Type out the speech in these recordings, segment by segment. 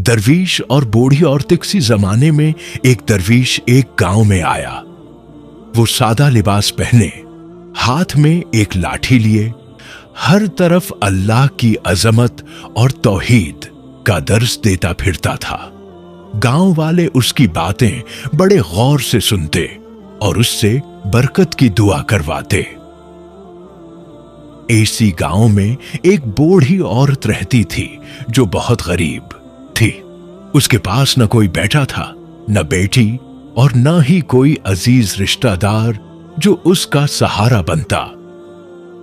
दरवीश और बूढ़ी औरत किसी जमाने में एक दरवीश एक गांव में आया। वो सादा लिबास पहने, हाथ में एक लाठी लिए, हर तरफ अल्लाह की अजमत और तौहीद का दर्स देता फिरता था। गांव वाले उसकी बातें बड़े गौर से सुनते और उससे बरकत की दुआ करवाते। ऐसी गांव में एक बूढ़ी औरत रहती थी जो बहुत गरीब थी। उसके पास न कोई बेटा था, न बेटी, और न ही कोई अजीज रिश्तेदार जो उसका सहारा बनता।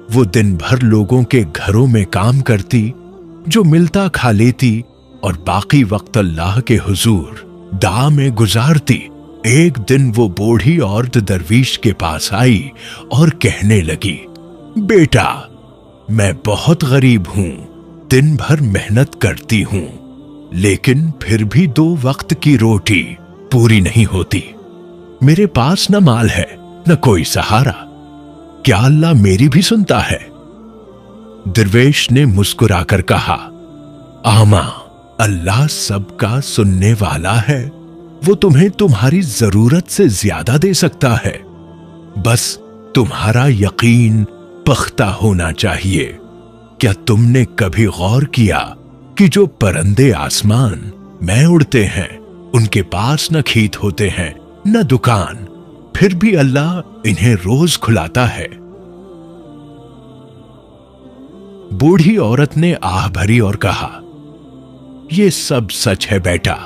वो दिन भर लोगों के घरों में काम करती, जो मिलता खा लेती और बाकी वक्त अल्लाह के हुजूर दुआ में गुजारती। एक दिन वो बूढ़ी औरत दरवीश के पास आई और कहने लगी, बेटा, मैं बहुत गरीब हूं, दिन भर मेहनत करती हूं, लेकिन फिर भी 2 वक्त की रोटी पूरी नहीं होती। मेरे पास न माल है, न कोई सहारा। क्या अल्लाह मेरी भी सुनता है? दरवेश ने मुस्कुराकर कहा, आमा, अल्लाह सबका सुनने वाला है। वो तुम्हें तुम्हारी जरूरत से ज्यादा दे सकता है। बस तुम्हारा यकीन पुख्ता होना चाहिए। क्या तुमने कभी गौर किया कि जो परिंदे आसमान में उड़ते हैं, उनके पास न खेत होते हैं न दुकान, फिर भी अल्लाह इन्हें रोज खुलाता है। बूढ़ी औरत ने आह भरी और कहा, यह सब सच है बेटा,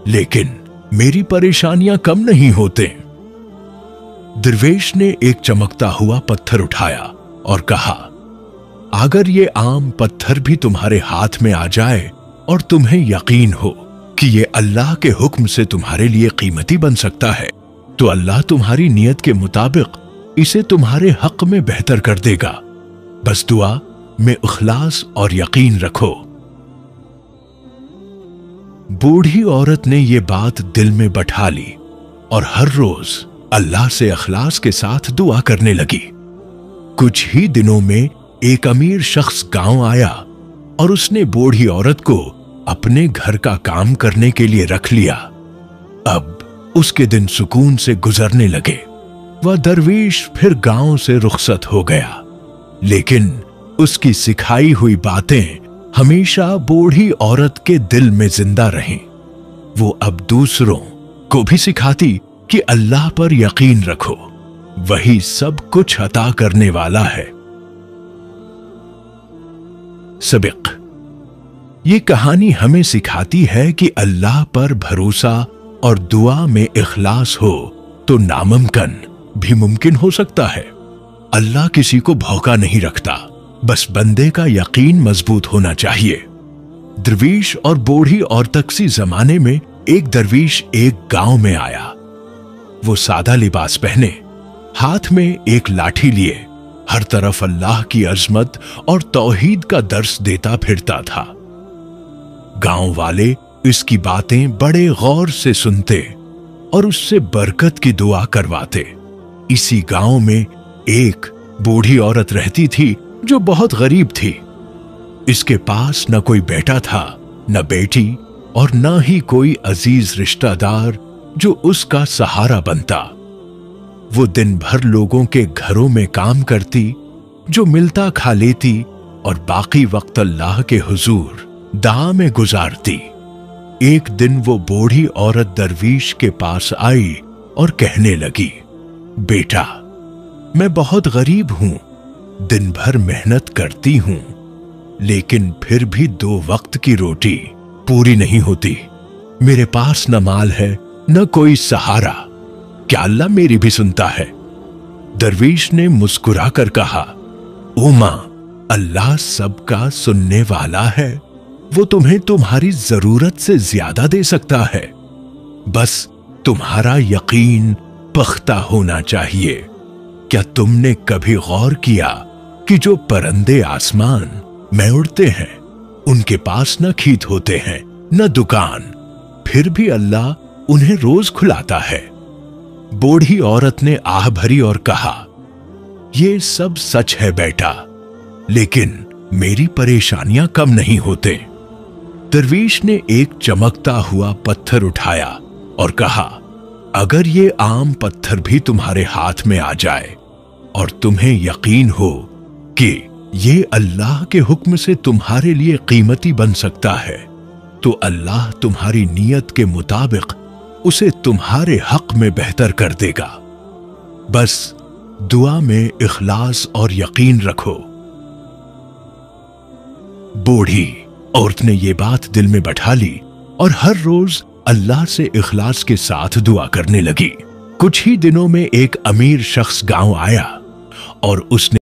लेकिन मेरी परेशानियां कम नहीं होते। दरवेश ने एक चमकता हुआ पत्थर उठाया और कहा, अगर ये आम पत्थर भी तुम्हारे हाथ में आ जाए और तुम्हें यकीन हो कि ये अल्लाह के हुक्म से तुम्हारे लिए कीमती बन सकता है, तो अल्लाह तुम्हारी नीयत के मुताबिक इसे तुम्हारे हक में बेहतर कर देगा। बस दुआ में इखलास और यकीन रखो। बूढ़ी औरत ने यह बात दिल में बैठा ली और हर रोज अल्लाह से इखलास के साथ दुआ करने लगी। कुछ ही दिनों में एक अमीर शख्स गांव आया और उसने बूढ़ी औरत को अपने घर का काम करने के लिए रख लिया। अब उसके दिन सुकून से गुजरने लगे। वह दरवीश फिर गांव से रुखसत हो गया, लेकिन उसकी सिखाई हुई बातें हमेशा बूढ़ी औरत के दिल में जिंदा रहीं। वो अब दूसरों को भी सिखाती कि अल्लाह पर यकीन रखो, वही सब कुछ अता करने वाला है। सबक। ये कहानी हमें सिखाती है कि अल्लाह पर भरोसा और दुआ में इखलास हो तो नामुमकिन भी मुमकिन हो सकता है। अल्लाह किसी को भौंका नहीं रखता, बस बंदे का यकीन मजबूत होना चाहिए। दरवीश और बूढ़ी औरत किसी जमाने में एक दरवीश एक गांव में आया। वो सादा लिबास पहने, हाथ में एक लाठी लिए, हर तरफ अल्लाह की अजमत और तौहीद का दर्स देता फिरता था। गांव वाले इसकी बातें बड़े गौर से सुनते और उससे बरकत की दुआ करवाते। इसी गांव में एक बूढ़ी औरत रहती थी जो बहुत गरीब थी। इसके पास न कोई बेटा था, न बेटी, और न ही कोई अजीज रिश्तेदार जो उसका सहारा बनता। वो दिन भर लोगों के घरों में काम करती, जो मिलता खा लेती और बाकी वक्त अल्लाह के हुजूर दुआ में गुजारती। एक दिन वो बूढ़ी औरत दरवीश के पास आई और कहने लगी, बेटा, मैं बहुत गरीब हूं, दिन भर मेहनत करती हूं, लेकिन फिर भी 2 वक्त की रोटी पूरी नहीं होती। मेरे पास न माल है, न कोई सहारा। क्या अल्लाह मेरी भी सुनता है? दरवीश ने मुस्कुराकर कहा, ओ मां, अल्लाह सबका सुनने वाला है। वो तुम्हें तुम्हारी जरूरत से ज्यादा दे सकता है। बस तुम्हारा यकीन पुख्ता होना चाहिए। क्या तुमने कभी गौर किया कि जो परिंदे आसमान में उड़ते हैं, उनके पास न खेत होते हैं न दुकान, फिर भी अल्लाह उन्हें रोज खुलाता है। बूढ़ी औरत ने आह भरी और कहा, ये सब सच है बेटा, लेकिन मेरी परेशानियां कम नहीं होते। दरवीश ने एक चमकता हुआ पत्थर उठाया और कहा, अगर ये आम पत्थर भी तुम्हारे हाथ में आ जाए और तुम्हें यकीन हो कि ये अल्लाह के हुक्म से तुम्हारे लिए कीमती बन सकता है, तो अल्लाह तुम्हारी नीयत के मुताबिक उसे तुम्हारे हक में बेहतर कर देगा। बस दुआ में इखलास और यकीन रखो। बूढ़ी औरत ने यह बात दिल में बैठा ली और हर रोज अल्लाह से इखलास के साथ दुआ करने लगी। कुछ ही दिनों में एक अमीर शख्स गांव आया और उसने